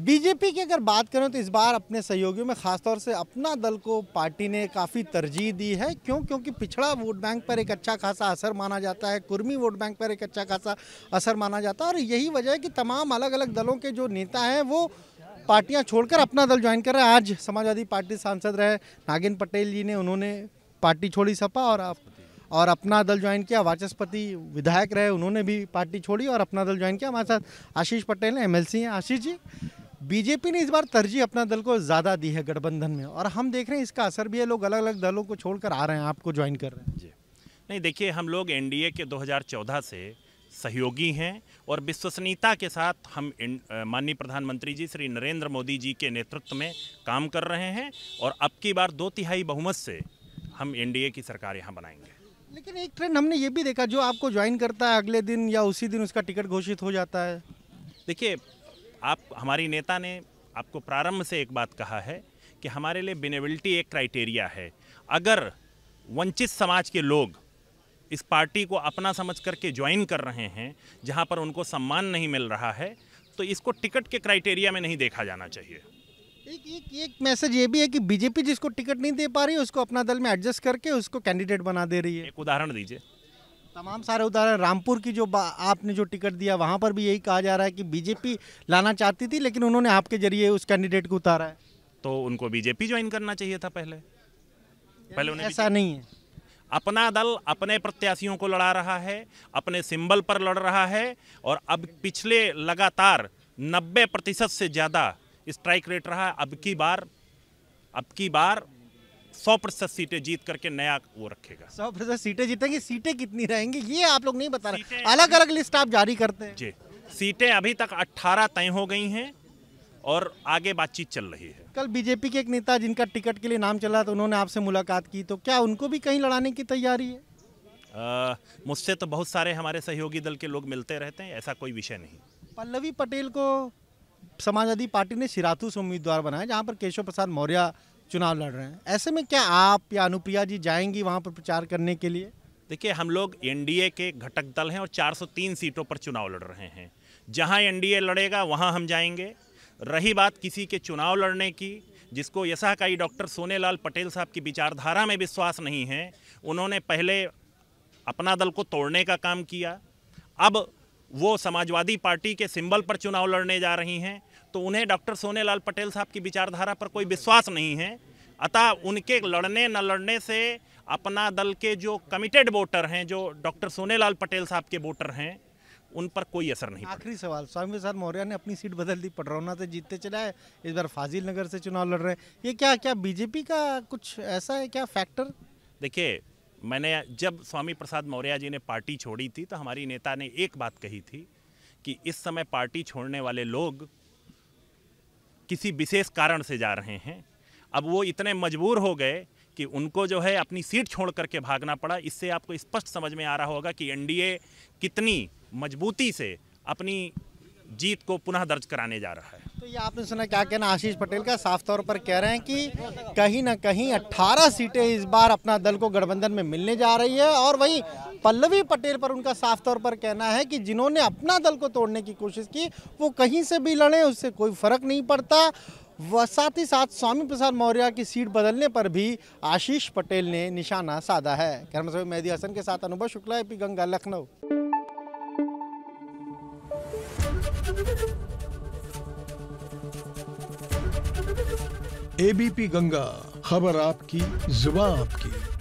BJP की अगर बात करें तो इस बार अपने सहयोगियों में खासतौर से अपना दल को पार्टी ने काफ़ी तरजीह दी है। क्योंकि पिछड़ा वोट बैंक पर एक अच्छा खासा असर माना जाता है, कुर्मी वोट बैंक पर एक अच्छा खासा असर माना जाता है और यही वजह है कि तमाम अलग अलग दलों के जो नेता हैं वो पार्टियां छोड़कर अपना दल ज्वाइन कर रहे हैं। आज समाजवादी पार्टी सांसद रहे नागिन पटेल जी ने, उन्होंने पार्टी छोड़ी सपा और अपना दल ज्वाइन किया। वाचस्पति विधायक रहे, उन्होंने भी पार्टी छोड़ी और अपना दल ज्वाइन किया। हमारे साथ आशीष पटेल हैं, एमएलसी हैं। आशीष जी, बीजेपी ने इस बार तरजीह अपना दल को ज़्यादा दी है गठबंधन में और हम देख रहे हैं इसका असर भी है, लोग अलग अलग दलों को छोड़कर आ रहे हैं, आपको ज्वाइन कर रहे हैं। जी नहीं, देखिए, हम लोग एनडीए के 2014 से सहयोगी हैं और विश्वसनीयता के साथ हम माननीय प्रधानमंत्री जी श्री नरेंद्र मोदी जी के नेतृत्व में काम कर रहे हैं और अब की बार 2/3 बहुमत से हम एनडीए की सरकार यहाँ बनाएंगे। लेकिन एक ट्रेंड हमने ये भी देखा, जो आपको ज्वाइन करता है अगले दिन या उसी दिन उसका टिकट घोषित हो जाता है। देखिए, हमारी नेता ने आपको प्रारंभ से एक बात कहा है कि हमारे लिए बेनेबिलिटी एक क्राइटेरिया है। अगर वंचित समाज के लोग इस पार्टी को अपना समझ करके ज्वाइन कर रहे हैं जहां पर उनको सम्मान नहीं मिल रहा है, तो इसको टिकट के क्राइटेरिया में नहीं देखा जाना चाहिए। एक मैसेज ये भी है कि बीजेपी जिसको टिकट नहीं दे पा रही है उसको अपना दल में एडजस्ट करके उसको कैंडिडेट बना दे रही है। एक उदाहरण दीजिए। तमाम सारे उदाहरण, रामपुर की जो आपने जो टिकट दिया वहाँ पर भी यही कहा जा रहा है कि बीजेपी लाना चाहती थी लेकिन उन्होंने आपके जरिए उस कैंडिडेट को उतारा है। तो उनको बीजेपी ज्वाइन करना चाहिए था पहले उन्हें। ऐसा नहीं है, अपना दल अपने प्रत्याशियों को लड़ा रहा है, अपने सिंबल पर लड़ रहा है और अब पिछले लगातार 90% से ज़्यादा स्ट्राइक रेट रहा है। अब की बार 100% सीटें जीत करके नया वो रखेगा। 100% सीटें जीतेंगे। सीटें कितनी रहेंगी ये आप लोग नहीं बता रहे, अलग अलग लिस्ट आप जारी करते हैं। जी, सीटें अभी तक 18 तय हो गई हैं और आगे बातचीत चल रही है। कल बीजेपी के एक नेता जिनका टिकट के लिए नाम चला तो उन्होंने आपसे मुलाकात की, तो क्या उनको भी कहीं लड़ाने की तैयारी है? मुझसे तो बहुत सारे हमारे सहयोगी दल के लोग मिलते रहते हैं, ऐसा कोई विषय नहीं। पल्लवी पटेल को समाजवादी पार्टी ने सिराथू से उम्मीदवार बनाया जहां पर केशव प्रसाद मौर्य चुनाव लड़ रहे हैं। ऐसे में क्या आप या अनुप्रिया जी जाएंगी वहां पर प्रचार करने के लिए? देखिए, हम लोग एनडीए के घटक दल हैं और 403 सीटों पर चुनाव लड़ रहे हैं। जहां एनडीए लड़ेगा वहां हम जाएंगे। रही बात किसी के चुनाव लड़ने की, जिसको यशाकाई डॉक्टर सोनेलाल पटेल साहब की विचारधारा में विश्वास नहीं है, उन्होंने पहले अपना दल को तोड़ने का काम किया, अब वो समाजवादी पार्टी के सिंबल पर चुनाव लड़ने जा रही हैं, तो उन्हें डॉक्टर सोनेलाल पटेल साहब की विचारधारा पर कोई विश्वास नहीं है। अतः उनके लड़ने न लड़ने से अपना दल के जो कमिटेड वोटर हैं, जो डॉक्टर सोनेलाल पटेल साहब के वोटर हैं, उन पर कोई असर नहीं। आखिरी सवाल, स्वामी प्रसाद मौर्य ने अपनी सीट बदल दी, पडरौना से जीतते चला है, इस बार फाजिल नगर से चुनाव लड़ रहे हैं। ये क्या बीजेपी का कुछ ऐसा है क्या फैक्टर? देखिए, मैंने जब स्वामी प्रसाद मौर्य जी ने पार्टी छोड़ी थी तो हमारी नेता ने एक बात कही थी कि इस समय पार्टी छोड़ने वाले लोग किसी विशेष कारण से जा रहे हैं। अब वो इतने मजबूर हो गए कि उनको जो है अपनी सीट छोड़ करके भागना पड़ा। इससे आपको स्पष्ट समझ में आ रहा होगा कि एनडीए कितनी मजबूती से अपनी जीत को पुनः दर्ज कराने जा रहा है। तो ये आपने सुना क्या कहना आशीष पटेल का, साफ तौर पर कह रहे हैं कि कहीं ना कहीं 18 सीटें इस बार अपना दल को गठबंधन में मिलने जा रही है और वहीं पल्लवी पटेल पर उनका साफ तौर पर कहना है कि जिन्होंने अपना दल को तोड़ने की कोशिश की वो कहीं से भी लड़े, उससे कोई फर्क नहीं पड़ता। वह साथ ही साथ स्वामी प्रसाद मौर्य की सीट बदलने पर भी आशीष पटेल ने निशाना साधा है। कैमरा पर्सन मेहदी हसन के साथ अनुभव शुक्ला, एपी गंगा, लखनऊ। एबीपी गंगा, खबर आपकी, जुबान आपकी।